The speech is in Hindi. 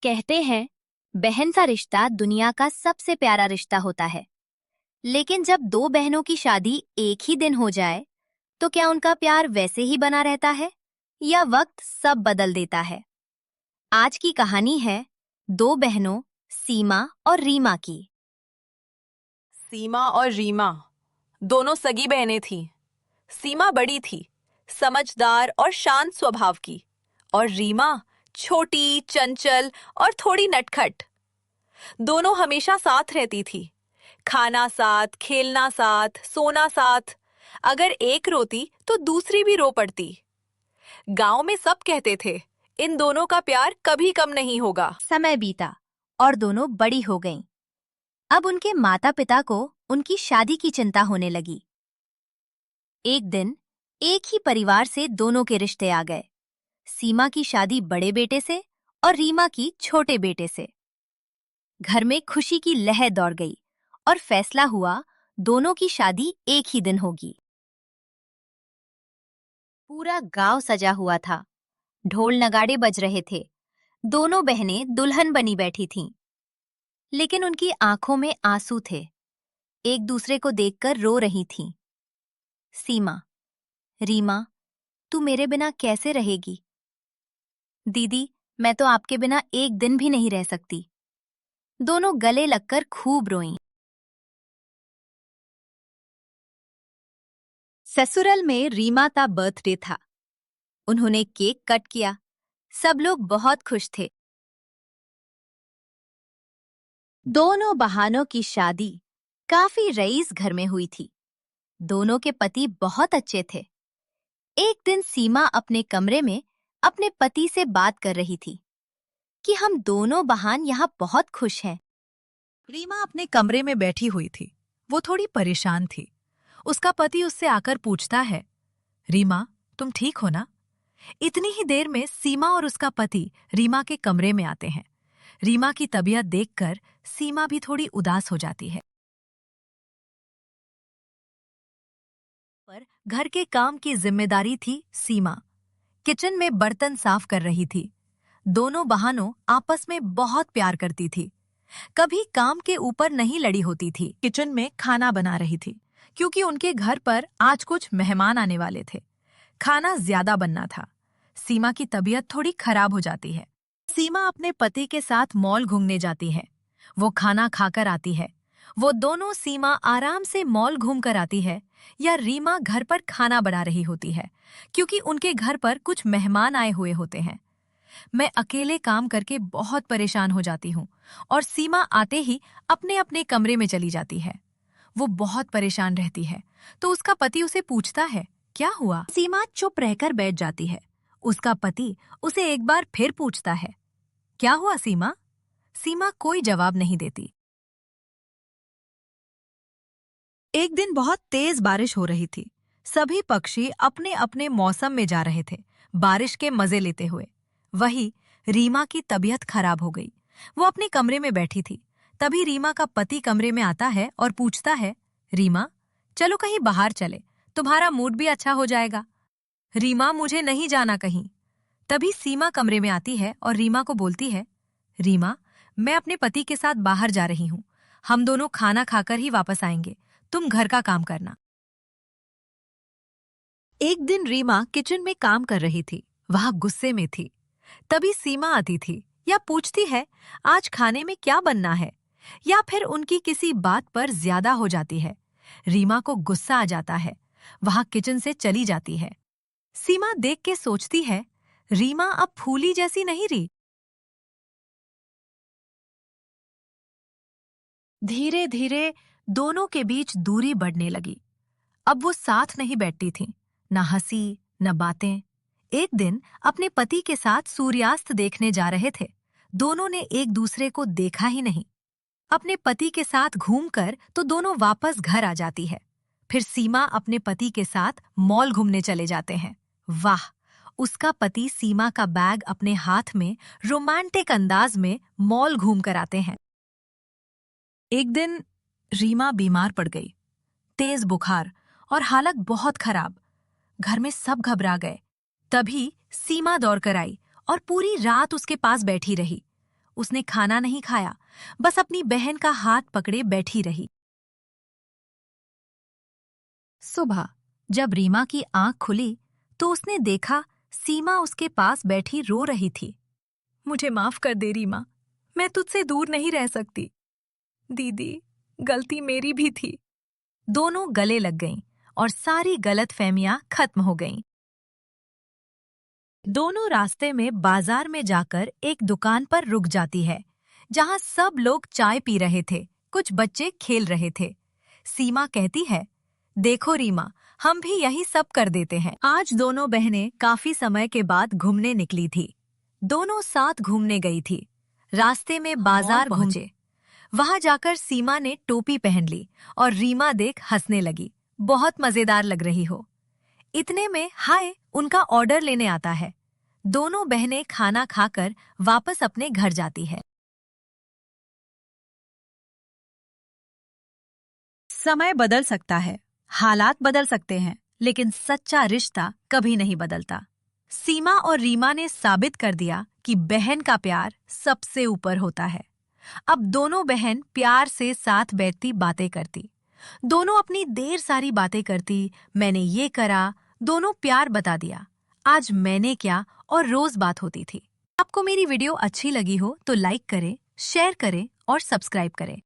कहते हैं बहन सा रिश्ता दुनिया का सबसे प्यारा रिश्ता होता है। लेकिन जब दो बहनों की शादी एक ही दिन हो जाए तो क्या उनका प्यार वैसे ही बना रहता है या वक्त सब बदल देता है? आज की कहानी है दो बहनों सीमा और रीमा की। सीमा और रीमा दोनों सगी बहनें थीं। सीमा बड़ी थी, समझदार और शांत स्वभाव की, और रीमा छोटी, चंचल और थोड़ी नटखट। दोनों हमेशा साथ रहती थी, खाना साथ, खेलना साथ, सोना साथ। अगर एक रोती तो दूसरी भी रो पड़ती। गांव में सब कहते थे, इन दोनों का प्यार कभी कम नहीं होगा। समय बीता और दोनों बड़ी हो गईं। अब उनके माता पिता को उनकी शादी की चिंता होने लगी। एक दिन एक ही परिवार से दोनों के रिश्ते आ गए। सीमा की शादी बड़े बेटे से और रीमा की छोटे बेटे से। घर में खुशी की लहर दौड़ गई और फैसला हुआ दोनों की शादी एक ही दिन होगी। पूरा गांव सजा हुआ था, ढोल नगाड़े बज रहे थे। दोनों बहनें दुल्हन बनी बैठी थीं, लेकिन उनकी आंखों में आंसू थे। एक दूसरे को देखकर रो रही थीं। सीमा, रीमा, तू मेरे बिना कैसे रहेगी? दीदी, मैं तो आपके बिना एक दिन भी नहीं रह सकती। दोनों गले लगकर खूब रोईं। ससुरल में रीमा का बर्थडे था। उन्होंने केक कट किया। सब लोग बहुत खुश थे। दोनों बहनों की शादी काफी रईस घर में हुई थी। दोनों के पति बहुत अच्छे थे। एक दिन सीमा अपने कमरे में अपने पति से बात कर रही थी कि हम दोनों बहन यहाँ बहुत खुश हैं। रीमा अपने कमरे में बैठी हुई थी। वो थोड़ी परेशान थी। उसका पति उससे आकर पूछता है, रीमा, तुम ठीक हो ना? इतनी ही देर में सीमा और उसका पति रीमा के कमरे में आते हैं। रीमा की तबीयत देखकर सीमा भी थोड़ी उदास हो जाती है। पर घर के काम की जिम्मेदारी थी सीमा। किचन में बर्तन साफ कर रही थी। दोनों बहनों आपस में बहुत प्यार करती थी। कभी काम के ऊपर नहीं लड़ी होती थी। किचन में खाना बना रही थी क्योंकि उनके घर पर आज कुछ मेहमान आने वाले थे। खाना ज्यादा बनना था। सीमा की तबीयत थोड़ी खराब हो जाती है। सीमा अपने पति के साथ मॉल घूमने जाती है। वो खाना खाकर आती है। वो दोनों, सीमा आराम से मॉल घूम कर आती है या रीमा घर पर खाना बना रही होती है क्योंकि उनके घर पर कुछ मेहमान आए हुए होते हैं। मैं अकेले काम करके बहुत परेशान हो जाती हूँ और सीमा आते ही अपने अपने कमरे में चली जाती है। वो बहुत परेशान रहती है तो उसका पति उसे पूछता है, क्या हुआ? सीमा चुप रहकर बैठ जाती है। उसका पति उसे एक बार फिर पूछता है, क्या हुआ सीमा? सीमा कोई जवाब नहीं देती। एक दिन बहुत तेज बारिश हो रही थी। सभी पक्षी अपने अपने मौसम में जा रहे थे, बारिश के मजे लेते हुए। वही रीमा की तबीयत खराब हो गई। वो अपने कमरे में बैठी थी। तभी रीमा का पति कमरे में आता है और पूछता है, रीमा, चलो कहीं बाहर चले, तुम्हारा मूड भी अच्छा हो जाएगा। रीमा, मुझे नहीं जाना कहीं। तभी सीमा कमरे में आती है और रीमा को बोलती है, रीमा, मैं अपने पति के साथ बाहर जा रही हूँ। हम दोनों खाना खाकर ही वापस आएंगे। तुम घर का काम करना। एक दिन रीमा किचन में काम कर रही थी। वह गुस्से में थी। तभी सीमा आती थी या पूछती है, आज खाने में क्या बनना है? या फिर उनकी किसी बात पर ज्यादा हो जाती है। रीमा को गुस्सा आ जाता है। वह किचन से चली जाती है। सीमा देख के सोचती है, रीमा अब फूली जैसी नहीं रही। धीरे धीरे दोनों के बीच दूरी बढ़ने लगी। अब वो साथ नहीं बैठती थीं, न हंसी न बातें। एक दिन अपने पति के साथ सूर्यास्त देखने जा रहे थे। दोनों ने एक दूसरे को देखा ही नहीं। अपने पति के साथ घूमकर तो दोनों वापस घर आ जाती है। फिर सीमा अपने पति के साथ मॉल घूमने चले जाते हैं। वाह! उसका पति सीमा का बैग अपने हाथ में रोमांटिक अंदाज में मॉल घूम कर आते हैं। एक दिन रीमा बीमार पड़ गई। तेज बुखार और हालत बहुत खराब। घर में सब घबरा गए। तभी सीमा दौड़ कर आई और पूरी रात उसके पास बैठी रही। उसने खाना नहीं खाया, बस अपनी बहन का हाथ पकड़े बैठी रही। सुबह जब रीमा की आंख खुली तो उसने देखा सीमा उसके पास बैठी रो रही थी। मुझे माफ कर दे रीमा, मैं तुझसे दूर नहीं रह सकती। दीदी, गलती मेरी भी थी। दोनों गले लग गईं और सारी गलतफहमियां खत्म हो गईं। दोनों रास्ते में बाजार में जाकर एक दुकान पर रुक जाती है, जहां सब लोग चाय पी रहे थे, कुछ बच्चे खेल रहे थे। सीमा कहती है, देखो रीमा, हम भी यही सब कर देते हैं। आज दोनों बहनें काफी समय के बाद घूमने निकली थी। दोनों साथ घूमने गई थी। रास्ते में बाजार पहुंचे। वहां जाकर सीमा ने टोपी पहन ली और रीमा देख हंसने लगी। बहुत मजेदार लग रही हो। इतने में हाय उनका ऑर्डर लेने आता है। दोनों बहनें खाना खाकर वापस अपने घर जाती है। समय बदल सकता है, हालात बदल सकते हैं, लेकिन सच्चा रिश्ता कभी नहीं बदलता। सीमा और रीमा ने साबित कर दिया कि बहन का प्यार सबसे ऊपर होता है। अब दोनों बहन प्यार से साथ बैठती बातें करती। दोनों अपनी ढेर सारी बातें करती। मैंने ये करा, दोनों प्यार बता दिया। आज मैंने क्या, और रोज बात होती थी। आपको मेरी वीडियो अच्छी लगी हो तो लाइक करें, शेयर करें और सब्सक्राइब करें।